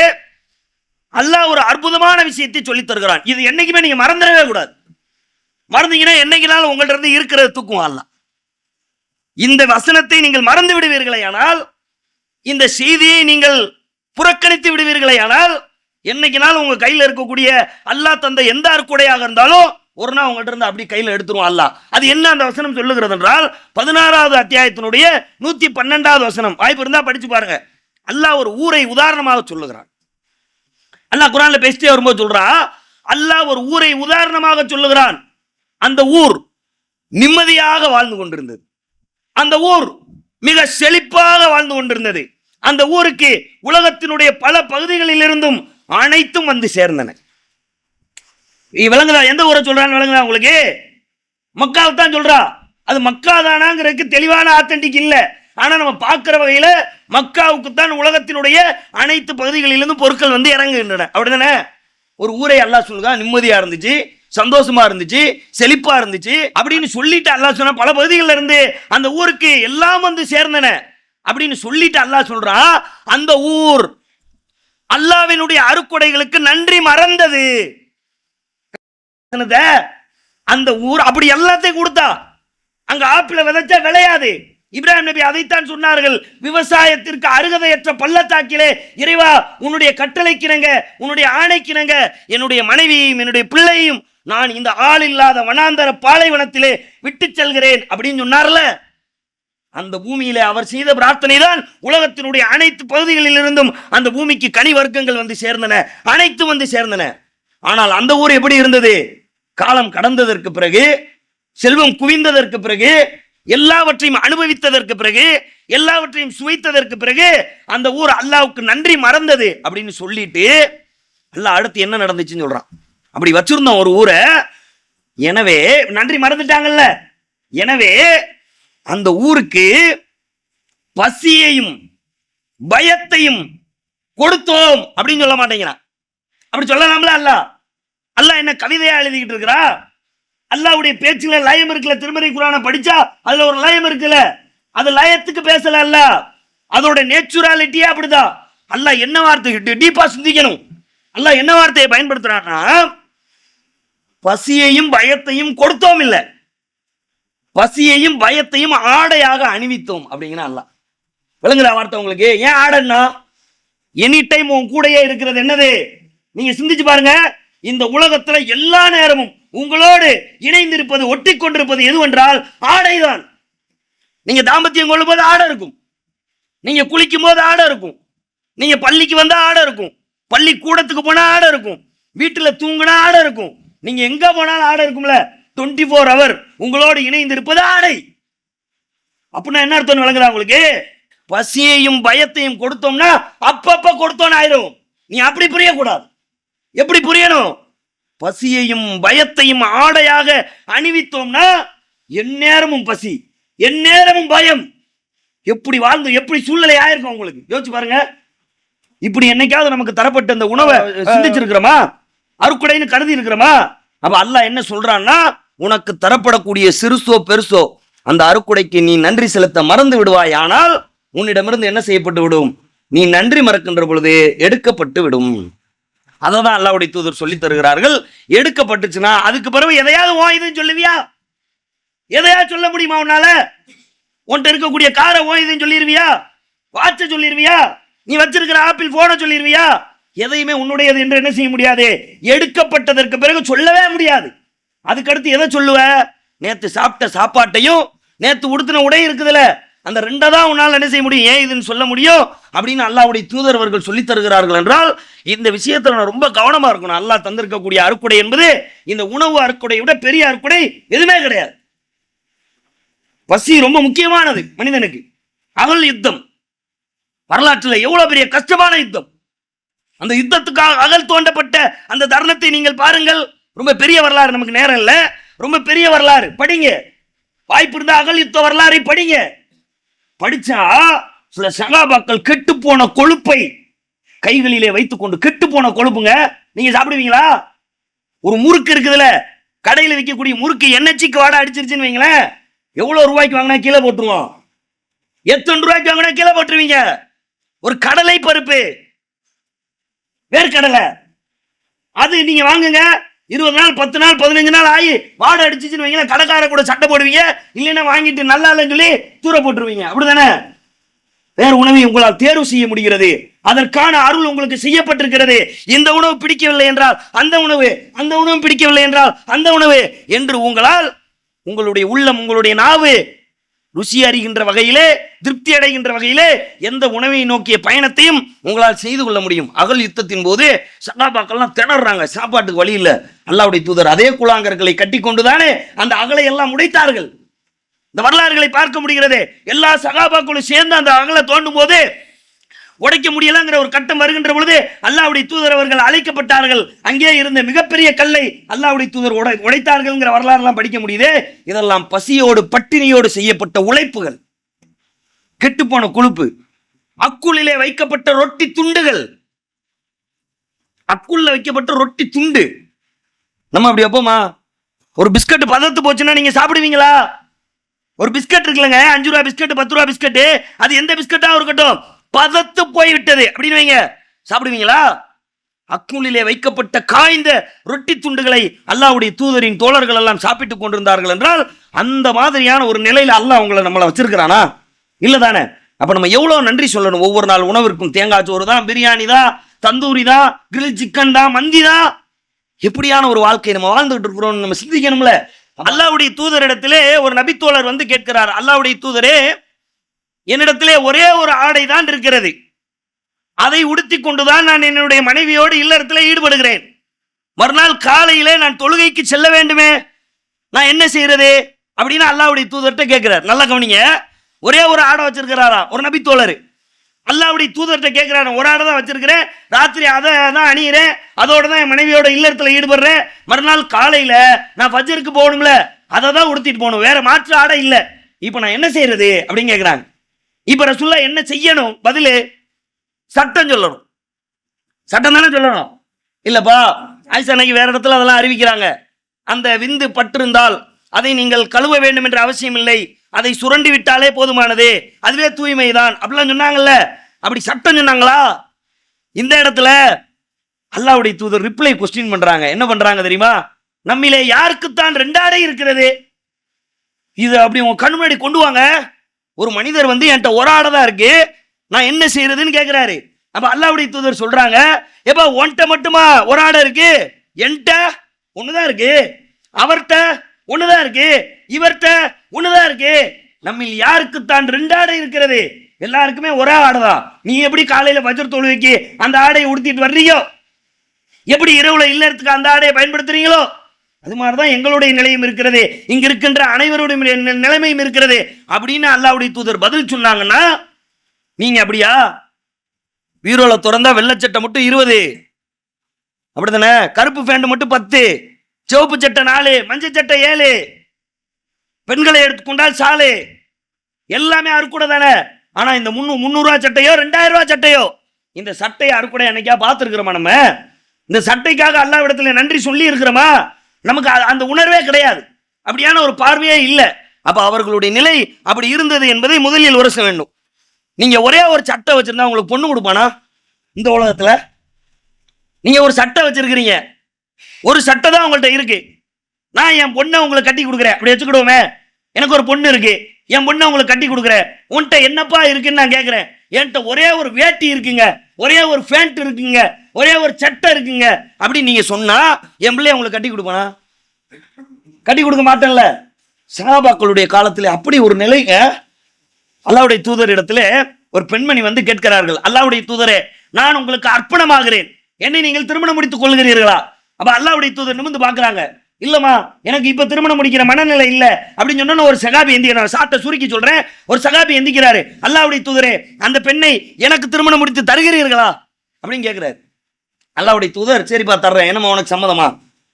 அல்லாஹ் ஒரு அற்புதமான விஷயத்தை சொல்லித் தருகிறான். இது என்னைக்குமே நீங்க மறந்துடவே கூடாது. மறந்தீங்கன்னா என்னைக்குனாலும் உங்கள்ட்ட இருந்து இருக்கிறத தூக்கும் அல்லாஹ். இந்த வசனத்தை நீங்கள் மறந்து விடுவீர்களே ஆனால், இந்த செய்தியை நீங்கள் புறக்கணித்து விடுவீர்களே ஆனால், என்னைக்குனாலும் உங்க கையில் இருக்கக்கூடிய அல்லாஹ் தந்த எந்த அருக்குடையாக இருந்தாலும் ஒரு நாள் உங்கள்ட்ட இருந்து அப்படி கையில் எடுத்துருவோம் அல்லாஹ். அது என்ன அந்த வசனம் சொல்லுகிறது என்றால், 16வது அத்தியாயத்தினுடைய 112வது வசனம். வாய்ப்பு இருந்தா படிச்சு பாருங்க. அல்லாஹ் ஒரு ஊரை உதாரணமாக சொல்லுகிறான். அல்லாஹ் குர்ஆன்ல பேசிட்டே வரும்போது சொல்றான், அல்லாஹ் ஒரு ஊரை உதாரணமாக சொல்லுகிறான். அந்த ஊர் நிம்மதியாக வாழ்ந்து கொண்டிருந்தது. அந்த ஊர் மிக செழிப்பாக வாழ்ந்து கொண்டிருந்தது. அந்த ஊருக்கு உலகத்தினுடைய பல பகுதிகளில் இருந்தும் அனைத்தும் வந்து சேர்ந்தன. விளங்குதா? எந்த ஊரை சொல்றான்னு விளங்குதா உங்களுக்கு? மக்காவை தான் சொல்றா. அது மக்கா தானாங்கிறதுக்கு தெளிவான ஆத்தென்டிக் இல்லை. ஆனா நம்ம பார்க்கிற வகையில மக்காவுக்கு தான் உலகத்தினுடைய அனைத்து பகுதிகளிலிருந்து பொருட்கள் வந்து இறங்குகின்றன. அப்படிதானே? ஒரு ஊரை அல்லாஹ் சொல்லுதா நிம்மதியா இருந்துச்சு, சந்தோஷமா இருந்துச்சு, செழிப்பா இருந்துச்சு அப்படின்னு சொல்லிட்டு அல்லாஹ் சொன்னா, பல பகுதிகளில் இருந்து அந்த ஊருக்கு எல்லாம் வந்து சேர்ந்தன அப்படின்னு சொல்லிட்டு அல்லாஹ் சொல்றான், அந்த ஊர் அல்லாஹ்வினுடைய அருட்கொடைகளுக்கு நன்றி மறந்தது. அந்த ஊர் அப்படி எல்லாத்தையும் கொடுத்தா, அங்க ஆப்பிள விதைச்சா விளையாது. இப்ராஹிம் நபி அதைத்தான் சொன்னார்கள், விவசாயத்திற்கு அருகதையற்ற பள்ளத்தாக்கிலே இறைவா உன்னுடைய கட்டளைக்கிணங்க, உன்னுடைய ஆணைக்கிணங்க என்னுடைய மனைவியையும் என்னுடைய பிள்ளையும் நான் இந்த ஆள் இல்லாத வனாந்தர பாலைவனத்திலே விட்டு செல்கிறேன் அப்படின்னு சொன்னார்ல. அந்த பூமியிலே அவர் செய்த பிரார்த்தனை தான் உலகத்தினுடைய அனைத்து பகுதிகளில் இருந்தும் அந்த பூமிக்கு கனி வர்க்கங்கள் வந்து சேர்ந்தன, அனைத்தும் வந்து சேர்ந்தன. ஆனால் அந்த ஊர் எப்படி இருந்தது? காலம் கடந்ததற்கு பிறகு, செல்வம் குவிந்ததற்கு பிறகு, எல்லாவற்றையும் அனுபவித்ததற்கு பிறகு, எல்லாவற்றையும் சுவைத்ததற்கு பிறகு அந்த ஊர் அல்லாஹ்வுக்கு நன்றி மறந்தது அப்படின்னு சொல்லிட்டு அல்லாஹ் அடுத்து என்ன நடந்துச்சுன்னு சொல்றான். அப்படி வச்சிருந்தோம் ஒரு ஊரை, எனவே நன்றி மறந்துட்டாங்கல்ல, எனவே அந்த ஊருக்கு பசியையும் பயத்தையும் கொடுத்தோம் அப்படின்னு சொல்ல மாட்டேங்கிறான். அப்படி சொல்லலாம்ல? அல்லாஹ் என்ன கவிதையா எழுதிக்கிட்டு இருக்கிறா? அல்லாஹ்வுடைய பேச்சுல லயம் இருக்குல்ல. திருமறை குர்ஆனை படிச்சா அதுல ஒரு லயம் இருக்குல்ல, அது லயத்துக்கு பேசல அல்லாஹ், அதோட நேச்சுராலிட்டியே அப்படிதான். அல்லாஹ் என்ன வார்த்தை டீப்பா சிந்திக்கணும். அல்லாஹ் என்ன வார்த்தையை பயன்படுத்துறான்னா, பசியையும் பயத்தையும் கொடுத்தோம் இல்ல, பசியையும் பயத்தையும் ஆடையாக அணிவித்தோம் அப்படிங்கிற அல்லாஹ். விளங்குதா வார்த்தை உங்களுக்கு? ஏன் ஆடைன்னா, எனி டைம் உன் கூடையே இருக்கிறது என்னது? நீங்க சிந்திச்சு பாருங்க. இந்த உலகத்துல எல்லா நேரமும் உங்களோடு இணைந்திருப்பது, ஒட்டி கொண்டிருப்பது எதுவென்றால் ஆடைதான். நீங்க தாம்பத்தியம் கொள்ளும் போது ஆடை இருக்கும், நீங்க குளிக்கும் போது ஆடை இருக்கும், நீங்க பள்ளிக்கு வந்தா ஆடை இருக்கும், பள்ளி கூடத்துக்கு போனா ஆடை இருக்கும், வீட்டுல தூங்குனா ஆடை இருக்கும், நீங்க எங்க போனாலும் ஆடை இருக்கும்ல. 24 hour உங்களோடு இணைந்திருப்பது ஆடை. அப்படின்னா என்ன அர்த்தம் விளங்குதா உங்களுக்கு? பசியையும் பயத்தையும் கொடுத்தோம்னா அப்பப்ப கொடுத்தோன்னு ஆயிரும். நீ அப்படி புரியக்கூடாது. எப்படி புரியணும்? பசியையும் பயத்தையும் ஆடையாக அணிவித்தோம்னா எந்நேரமும் பசி, எந்நேரமும் பயம். எப்படி வாழ்ந்து எப்படி சூழ்நிலை ஆயிருக்கும் உங்களுக்கு யோசிச்சு பாருங்க. இப்படி என்னைக்காவது நமக்கு தரப்பட்ட அந்த உணவை சிந்திச்சிருக்கிறோமா? அருக்குடைன்னு கருதி இருக்கிறோமா? அப்ப அல்லாஹ் என்ன சொல்றான்னா, உனக்கு தரப்படக்கூடிய சிறுசோ பெருசோ அந்த அருக்குடைக்கு நீ நன்றி செலுத்த மறந்து விடுவாய், ஆனால் உன்னிடமிருந்து என்ன செய்யப்பட்டு விடும்? நீ நன்றி மறக்கின்ற பொழுது எடுக்கப்பட்டு விடும். அததான் அல்லாஹ்வுடைய தூதர் சொல்லி தருகிறார்கள். எடுக்கப்பட்டுச்சுன்னா அதுக்கு பிறகு எதையாவது ஓயுதுன்னு சொல்லுவியா? எதையாவது சொல்ல முடியுமா உன்னால? உன்கிட்ட இருக்கக்கூடிய காரை ஓயுதுன்னு சொல்லிடுவியா? வாட்ச சொல்லிடுவியா? நீ வச்சிருக்கிற ஆப்பிள் போனை சொல்லிடுவியா? எதையுமே உன்னுடையது என்று என்ன செய்ய முடியாது, எடுக்கப்பட்டதற்கு பிறகு சொல்லவே முடியாது. அதுக்கடுத்து எதை சொல்லுவ, நேத்து சாப்பிட்ட சாப்பாட்டையும் நேத்து உடுத்தின உடை இருக்குதுல, அந்த ரெண்டை தான் உன்னால் என்ன செய்ய முடியும், ஏன் இதுன்னு சொல்ல முடியும் அப்படின்னு அல்லாஹ்வுடைய தூதர் அவர்கள் சொல்லித் தருகிறார்கள். என்றால் இந்த விஷயத்தில் நான் ரொம்ப கவனமா இருக்கணும். அல்லாஹ் தந்திருக்கக்கூடிய அருக்குடை என்பது இந்த உணவு அருக்குடையை விட பெரிய அருக்குடை எதுவுமே கிடையாது. பசி ரொம்ப முக்கியமானது மனிதனுக்கு. அகல் யுத்தம் வரலாற்றில் எவ்வளவு பெரிய கஷ்டமான யுத்தம். அந்த யுத்தத்துக்காக அகல் தோண்டப்பட்ட அந்த தருணத்தை நீங்கள் பாருங்கள். ரொம்ப பெரிய வரலாறு, நமக்கு நேரம் இல்லை, ரொம்ப பெரிய வரலாறு, படிங்க. வாய்ப்பு இருந்தா அகல் யுத்த வரலாறை படிங்க. படிச்சா சில சகாபாக்கள் கெட்டு போன கொழுப்பை கைகளிலே வைத்துக் கொண்டு, கெட்டு போன கொழுப்புங்க, நீங்க சாப்பிடுவீங்களா? ஒரு முறுக்கு இருக்குதுல, கடையில் விற்கக்கூடிய முறுக்கு எண்ணெய்ச்சிக்கு வாடை அடிச்சிருச்சுன்னு வைங்களேன், எவ்வளவு ரூபாய்க்கு வாங்கினா கீழே போட்டுருவோம், எத்தனை ரூபாய்க்கு வாங்கினா கீழே போட்டுருவீங்க. ஒரு கடலை பருப்பு, வேர்க்கடலை, அது நீங்க வாங்குங்க, 20 நாள் 10 நாள் 15 நாள் ஆகி வாடை அடிச்சுன்னு வைங்களேன், கடைக்கார கூட சட்டை போடுவீங்க, இல்லைன்னா வாங்கிட்டு நல்லா இல்லைன்னு சொல்லி தூர போட்டுருவீங்க. அப்படிதானே? வேற உணவை உங்களால் தேர்வு செய்ய முடிகிறது, அதற்கான அருள் உங்களுக்கு செய்யப்பட்டிருக்கிறது. இந்த உணவு பிடிக்கவில்லை என்றால் அந்த உணவு, அந்த உணவு பிடிக்கவில்லை என்றால் அந்த உணவு என்று உங்களால் உங்களுடைய உள்ளம், உங்களுடைய நாவு ருசி அறிகின்ற வகையிலே, திருப்தி அடைகின்ற வகையிலே எந்த உணவை நோக்கிய பயணத்தையும் உங்களால் செய்து கொள்ள முடியும். அகல் யுத்தத்தின் போது சகாபாக்கள்லாம் திணறாங்க, சாப்பாட்டுக்கு வழி இல்லை. அல்லாஹ்வுடைய தூதர் அதே கூழாங்கற்களை கட்டி கொண்டுதானே அந்த அகலை எல்லாம் உடைத்தார்கள். இந்த வரலாறுகளை பார்க்க முடிகிறது. எல்லா சகாபாக்களும் சேர்ந்து அந்த அகலை தோண்டும் போது உடைக்க முடியலங்கிற ஒரு கட்டம் வருகின்ற பொழுது அல்லாஹ்வுடைய தூதர் அவர்கள் அழைக்கப்பட்டார்கள். அங்கே இருந்த மிகப்பெரிய கல்லை அல்லாஹ்வுடைய தூதர் உடைத்தார்கள்ங்கிற வரலாறு எல்லாம் படிக்க முடியுது. இதெல்லாம் பசியோடு பட்டினியோடு செய்யப்பட்ட உழைப்புகள், கெட்டுப்போன கொழுப்பு, அக்குளிலே வைக்கப்பட்ட ரொட்டி துண்டுகள், அக்குள்ள வைக்கப்பட்ட ரொட்டி துண்டு. நம்ம அப்படி வைப்போமா? ஒரு பிஸ்கட் பதத்து போச்சுன்னா நீங்க சாப்பிடுவீங்களா? ஒரு பிஸ்கட் இருக்குல்லங்க, 5 ரூபா பிஸ்கட், 10 ரூபா பிஸ்கட், அது எந்த பிஸ்கட்டா இருக்கட்டும், பதத்து போய்விட்டது அப்படின்னு வைங்க, சாப்பிடுவீங்களா? அக்குளிலே வைக்கப்பட்ட காய்ந்த ரொட்டி துண்டுகளை அல்லாஹ்வுடைய தூதரின் தோழர்கள் எல்லாம் சாப்பிட்டுக் கொண்டிருந்தார்கள் என்றால் அந்த மாதிரியான ஒரு நிலையில அல்லாஹ் நம்மளை வச்சிருக்கிறானா? இல்லதானே? அப்ப நம்ம எவ்வளவு நன்றி சொல்லணும். ஒவ்வொரு நாள் உணவிற்கும் தேங்காய் சோறு தான், பிரியாணி தான், தந்தூரி தான், கிரில் சிக்கன் தான், மந்தி தான். எப்படியான ஒரு வாழ்க்கை நம்ம வாழ்ந்துகிட்டு இருக்கிறோம் நம்ம சிந்திக்கணும்ல. அல்லாஹ்வுடைய தூதரிடத்திலே ஒரு நபித்தோழர் வந்து கேட்கிறார், அல்லாஹ்வுடைய தூதரே, என்னிடத்திலே ஒரே ஒரு ஆடை தான் இருக்கிறது, அதை உடுத்தி கொண்டுதான் நான் என்னுடைய மனைவியோடு இல்லறத்தில் ஈடுபடுகிறேன். மறுநாள் காலையிலே நான் தொழுகைக்கு செல்ல வேண்டுமே, நான் என்ன செய்யறது அப்படின்னு அல்லாஹ்வுடைய தூதர்கிட்ட கேட்கிறார். நல்லா கவனிங்க, ஒரே ஒரு ஆடை வச்சிருக்கிறாரா ஒரு நபித்தோழர். அல்லாஹ்வுடைய தூதர்கிட்ட கேட்கிறாரு, ஒரு ஆடை தான் வச்சிருக்கிறேன், ராத்திரி அதை தான் அணியிறேன், அதோட தான் என் மனைவியோட இல்லறத்தில் ஈடுபடுறேன், மறுநாள் காலையில நான் ஃபஜ்ருக்கு போகணும்ல, அதை தான் உடுத்திட்டு போகணும், வேற மாற்று ஆடை இல்லை, இப்போ நான் என்ன செய்யறது அப்படின்னு கேட்கிறாங்க. இப்ப ரசூலுல்லாஹ் என்ன செய்யணும்? பதிலு சட்டம் சொல்லணும். சட்டம் தானே சொல்லணும். இல்லப்பா, ஆயிஷா அன்னைக்கு வேற இடத்துல அதெல்லாம் அறிவிக்கிறாங்க, அந்த விந்து பட்டிருந்தால் அதை நீங்கள் கழுவ வேண்டும் என்ற அவசியம் இல்லை, அதை சுரண்டி விட்டாலே போதுமானது, அதுவே தூய்மை தான் அப்படிலாம் சொன்னாங்கல்ல. அப்படி சட்டம் சொன்னாங்களா? இந்த இடத்துல அல்லாஹ்வுடைய தூதர் ரிப்ளை கொஸ்டின் பண்றாங்க. என்ன பண்றாங்க தெரியுமா? நம்மிலே யாருக்குத்தான் 2 ஆடை இருக்கிறது, இது அப்படி உங்க கண் முன்னாடி கொண்டு வாங்க. ஒரு மனிதர் வந்து என்கிட்ட ஒரு ஆடை தான் இருக்கு, நான் என்ன செய்யறதுன்னு கேட்கிறாரு. அப்ப அல்லாஹ்வுடைய தூதர் சொல்றாங்க, ஏப்பா உன்கிட்ட மட்டுமா ஒரு ஆடை இருக்கு, என்கிட்ட ஒண்ணுதான் இருக்கு, அவர்கிட்ட ஒண்ணுதான் இருக்கு, இவர்கிட்ட ஒண்ணுதான் இருக்கு. நம்ம யாருக்குத்தான் 2 ஆடை இருக்கிறது, எல்லாருக்குமே ஒரே ஆடை தான். நீ எப்படி காலையில ஃபஜ்ர் தொழுகைக்கு அந்த ஆடையை உடுத்திட்டு வர்றீங்களோ, எப்படி இரவுல இல்லறதுக்கு அந்த ஆடையை பயன்படுத்துறீங்களோ, அது மாதிரிதான் எங்களுடைய நிலையும் இருக்கிறது, இங்க இருக்கின்ற அனைவருடைய நிலைமையும் இருக்கிறது அப்படின்னு அல்லாஹ்வுடைய தூதர் பதில் சொன்னாங்கன்னா, நீங்க அப்படியா? வீரோல திறந்தா வெள்ளச்சட்டை மட்டும் 20, அப்படித்தானே? கருப்பு பேண்ட் மட்டும் 10, சிவப்பு சட்டை 4, மஞ்சள் சட்டை 7, பெண்களை எடுத்துக்கொண்டால் சாலை, எல்லாமே அறுக்கூட தானே. ஆனா இந்த 300 ரூபா சட்டையோ 2000 ரூபா சட்டையோ, இந்த சட்டையை அறுக்கூட என்னைக்கா பார்த்துருக்கிறோமா? நம்ம இந்த சட்டைக்காக அல்லாஹ்விடத்துல நன்றி சொல்லி இருக்கிறோமா? நமக்கு அந்த உணர்வே கிடையாது, அப்படியான ஒரு பார்வையே இல்லை. அப்ப அவர்களுடைய நிலை அப்படி இருந்தது என்பதை முதலில் உரச வேண்டும். நீங்க ஒரே ஒரு சட்டை வச்சிருந்தா உங்களுக்கு பொண்ணு கொடுப்பானா? இந்த உலகத்துல நீங்க ஒரு சட்டை வச்சிருக்கிறீங்க, ஒரு சட்டை தான் உங்கள்கிட்ட இருக்கு, நான் என் பொண்ணை உங்களுக்கு கட்டி கொடுக்குறேன், அப்படி வச்சுக்கிடுவோமே, எனக்கு ஒரு பொண்ணு இருக்கு, என் பொண்ணை உங்களுக்கு கட்டி கொடுக்குறேன், உன்கிட்ட என்னப்பா இருக்குன்னு நான் கேட்கிறேன். என்கிட்ட ஒரே ஒரு வேட்டி இருக்குங்க, ஒரே ஒரு பேண்ட் இருக்குங்க, ஒரே ஒரு சட்டை இருக்குங்க அப்படின்னு நீங்க சொன்னா என் பிள்ளைய உங்களுக்கு கட்டி கொடுப்பானா? கட்டி கொடுக்க மாட்டேன்ல. சஹாபாக்களுடைய காலத்துல அப்படி ஒரு நிலைங்க. அல்லாஹ்வுடைய தூதர் இடத்துல ஒரு பெண்மணி வந்து கேட்கிறார்கள், அல்லாஹ்வுடைய தூதரே, நான் உங்களுக்கு அர்ப்பணமாகிறேன், என்னை நீங்கள் திருமணம் முடித்துக் கொள்கிறீர்களா? அப்ப அல்லாஹ்வுடைய தூதர் நிமிர்ந்து பார்க்கறாங்க, இல்லம்மா எனக்கு இப்ப திருமணம் முடிக்கிற மனநிலை இல்ல அப்படின்னு சொன்னா ஒரு சகாபி எந்திக்கிறார். சாட்டை சுருக்கி சொல்றேன், ஒரு சகாபி எந்திக்கிறாரு, அல்லாஹ்வுடைய தூதரே அந்த பெண்ணை எனக்கு திருமணம் முடித்து தருகிறீர்களா அப்படின்னு கேட்கிறாரு. அல்லாஹ்வுடைய தூதர், சரிப்பா தர்றேன், என்னம்மா உனக்கு சம்மதமா?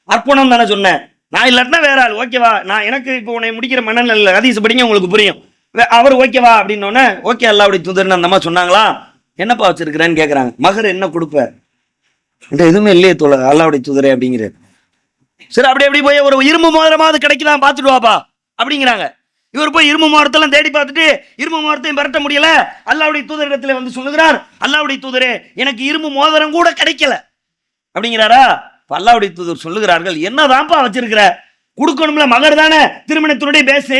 அர்ப்பணம் தானே சொன்னேன், நான் இல்லாட்டினா வேற ஆள், ஓகேவா? நான் எனக்கு இப்போ உன்னை முடிக்கிற மனநிலை ஹதீஸ் படிங்க உங்களுக்கு புரியும். அவர் ஓகேவா அப்படின்னோடனே ஓகே அல்லாஹ்வுடைய தூதர்னு அந்த அம்மா சொன்னாங்களா? என்னப்பா வச்சிருக்கிறேன்னு கேட்குறாங்க. மகர் என்ன கொடுப்பேன்? எதுவுமே இல்லையே தோழ அல்லாஹ்வுடைய தூதரே அப்படிங்கிறார். சரி அப்படி எப்படி போய் ஒரு இரும்பு மோதிரமாவது கிடைக்குதான் பார்த்துட்டு வாப்பா அப்படிங்கிறாங்க. இவர் போய் இரும்பு மோதிரத்தெல்லாம் தேடி பார்த்துட்டு இரும்பு மோதிரத்தையும் பெரட்ட முடியல. அல்லாஹ்வுடைய தூதரிடத்துல வந்து சொல்லுகிறார், அல்லாஹ்வுடைய தூதரே எனக்கு இரும்பு மோதிரம் கூட கிடைக்கல அப்படிங்கிறாரா? அல்லாஹ்வுடைய தூதர் சொல்லுகிறார்கள், என்னதான்ப்பா வச்சிருக்கிற? கொடுக்கணும்ல, மகர் தானே, திருமணத்தினுடைய பேசு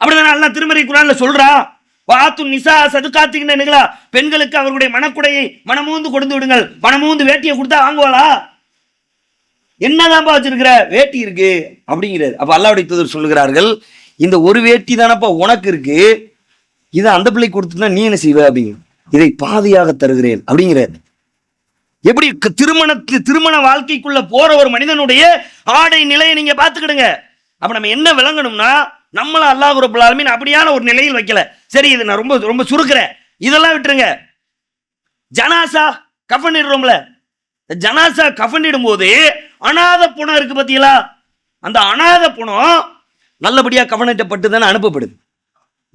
அப்படிதானே அல்லாஹ் திருமறை குர்ஆன்ல சொல்றான். வாத்து நிசா சதுகாத்துக்கின்றா, பெண்களுக்கு அவர்களுடைய மனக்குடையை மனமூந்து கொடுத்து விடுங்கள். மனமூந்து வேட்டியை கொடுத்தா வாங்குவாளா? என்னதான்ப்பா வச்சிருக்கிற? வேட்டி இருக்கு அப்படிங்கிறாரு. அப்ப அல்லாஹ்வுடைய தூதர் சொல்லுகிறார்கள், இந்த ஒரு வேட்டி தானப்பா உனக்கு இருக்கு, இதை அந்த பிள்ளை கொடுத்துனா நீ என்ன செய்வ அப்படிங்க, இதை பாதியாக தருகிறேன் அப்படிங்கிறார். எப்படி திருமண வாழ்க்கைக்குள்ள போற ஒரு மனிதனுடைய ஆடை நிலையை நீங்க பார்த்துக்கிடுங்க. அப்ப நம்ம என்ன விளங்கணும்னா, நம்மள அல்லாஹ் ரப்பல் ஆலமீன் அப்படியான ஒரு நிலையில் வைக்கல. சரி இது நான் ரொம்ப ரொம்ப சுருக்கிறேன், இதெல்லாம் விட்டுருங்க. ஜனாசா கஃனிடுறோம்ல, ஜனாசா கஃனிடும் போது அனாதை புணம் இருக்கு பத்தியலா, அந்த அனாதை புணம் நல்லபடியா கஃனிட்டப்பட்டு தானே அனுப்பப்படுது.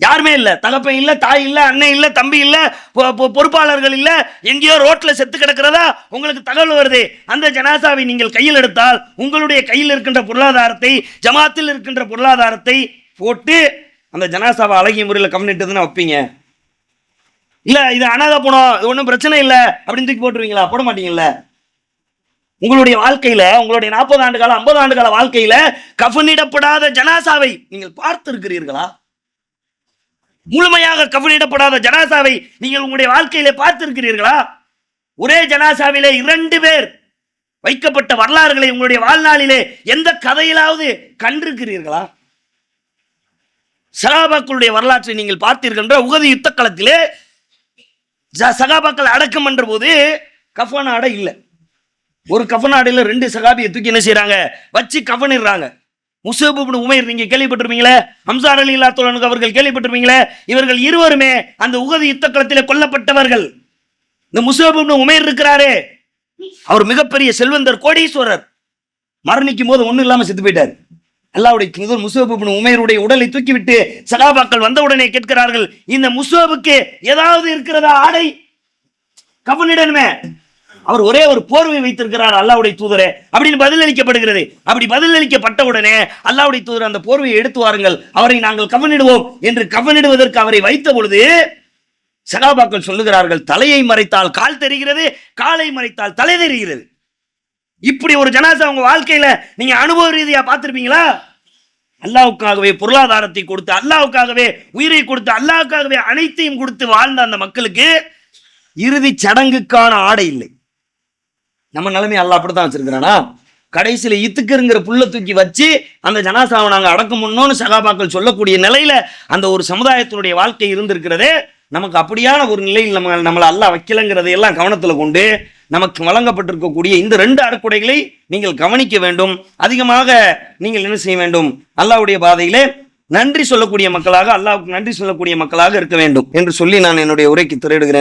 யாருமே இல்ல, தகப்பன் இல்ல, தாய் இல்ல, அண்ணன் இல்ல, தம்பி இல்ல, பொறுப்பாளர்கள் இல்ல, எங்கேயோ ரோட்ல செத்து கிடக்கிறதா உங்களுக்கு தகவல் வருது. அந்த ஜனாசாவை நீங்கள் கையில் எடுத்தால் உங்களுடைய கையில் இருக்கின்ற பொருளாதாரத்தை, ஜமாத்தில் இருக்கின்ற பொருளாதாரத்தை போட்டு அந்த ஜனாசாவை அழகிய முறையில் கவனிட்டதுன்னு வைப்பீங்க. இல்ல இது அனாதை போனோம், இது ஒன்றும் பிரச்சனை இல்லை அப்படின்னு தூக்கி போட்டுருவீங்களா? போட மாட்டீங்கல்ல. உங்களுடைய வாழ்க்கையில, உங்களுடைய 40 ஆண்டு கால 50 ஆண்டு கால வாழ்க்கையில கஃனிடப்படாத ஜனாசாவை நீங்கள் பார்த்திருக்கிறீர்களா? முழுமையாக கஃனிடப்படாத ஜனாசாவை நீங்கள் உங்களுடைய வாழ்க்கையில பார்த்திருக்கிறீர்களா? ஒரே ஜனாசாவிலே 2 பேர் வைக்கப்பட்ட வரலாறுகளை உங்களுடைய வாழ்நாளிலே எந்த கதையிலாவது கண்டிருக்கிறீர்களா? சகாபாக்களுடைய வரலாற்றை நீங்கள் பார்த்தீர்கள். உஹது யுத்த களத்திலே சகாபாக்கள் அடக்கம் என்ற போது கஃன் ஆடை இல்லை. ஒரு கஃன் ஆடையில 2 சகாபியை தூக்கி என்ன செய்யறாங்க, வச்சு கஃனிடுறாங்க. முஸஅப் இப்னு உமைர் நீங்க கேள்விப்பட்டிருப்பீங்களே, ஹம்ஸா ரலியல்லாஹு அன்ஹு அவர்கள் கேள்விப்பட்டிருப்பீங்களே, இவர்கள் இருவருமே அந்த உஹது யுத்த களத்திலே கொல்லப்பட்டவர்கள். இந்த முஸஅப் இப்னு உமைர் இருக்கிறாரே, அவர் மிகப்பெரிய செல்வந்தர், கோடீஸ்வரர். மரணிக்கும் போது ஒண்ணும் இல்லாம செத்து போயிட்டார். அல்லாஹ்வுடைய தூதர் முஸஅப் இப்னு உமைருடைய உடலை தூக்கிவிட்டு சகாபாக்கள் வந்தவுடனே கேட்கிறார்கள், இந்த முஸஅபுக்கு ஏதாவது இருக்கிறதா ஆடை கஃனிடணுமே? அவர் ஒரே ஒரு போர்வை வைத்திருக்கிறார் அல்லாஹ்வுடைய தூதரே அப்படின்னு பதிலளிக்கப்படுகிறது. அப்படி பதிலளிக்கப்பட்ட உடனே அல்லாஹ்வுடைய தூதர் அந்த போர்வையை எடுத்து வாருங்கள், அவரை நாங்கள் கஃனிடுவோம் என்று கஃனிடுவதற்கு அவரை வைத்த பொழுது சகாபாக்கள் சொல்லுகிறார்கள், தலையை மறைத்தால் கால் தெரிகிறது, காலை மறைத்தால் தலை தெரிகிறது. இப்படி ஒரு ஜனாசா உங்க வாழ்க்கையில நீங்க அனுபவ ரீதியா பார்த்திருப்பீங்களா? அல்லாஹ்வுக்காகவே பொருளாதாரத்தை கொடுத்து, அல்லாஹ்வுக்காகவே உயிரை கொடுத்து, அல்லாஹ்வுக்காகவே அனைத்தையும் கொடுத்து வாழ்ந்த அந்த மக்களுக்கு இறுதி சடங்குக்கான ஆடை இல்லை. நம்ம நிலைமை அல்லாஹ் அப்படித்தான் வச்சிருக்கிறானா? கடைசியில இத்துக்குங்கிற புல்ல தூக்கி வச்சு அந்த ஜனாசாவை நாங்க அடக்கம் பண்ணோம்னு சகாபாக்கள் சொல்லக்கூடிய நிலையில அந்த ஒரு சமுதாயத்தினுடைய வாழ்க்கை இருந்திருக்கிறதே. நமக்கு அப்படியான ஒரு நிலையில் நம்மளை அல்லாஹ் வைக்கலங்கிறதை எல்லாம் கவனத்தில் கொண்டு நமக்கு வழங்கப்பட்டிருக்கக்கூடிய இந்த 2 அருக்குடைகளை நீங்கள் கவனிக்க வேண்டும். அதிகமாக நீங்கள் என்ன செய்ய வேண்டும், அல்லாஹ்வுடைய பாதையிலே நன்றி சொல்லக்கூடிய மக்களாக, அல்லாஹ்வுக்கு நன்றி சொல்லக்கூடிய மக்களாக இருக்க வேண்டும் என்று சொல்லி நான் என்னுடைய உரைக்கு திரையிடுகிறேன்.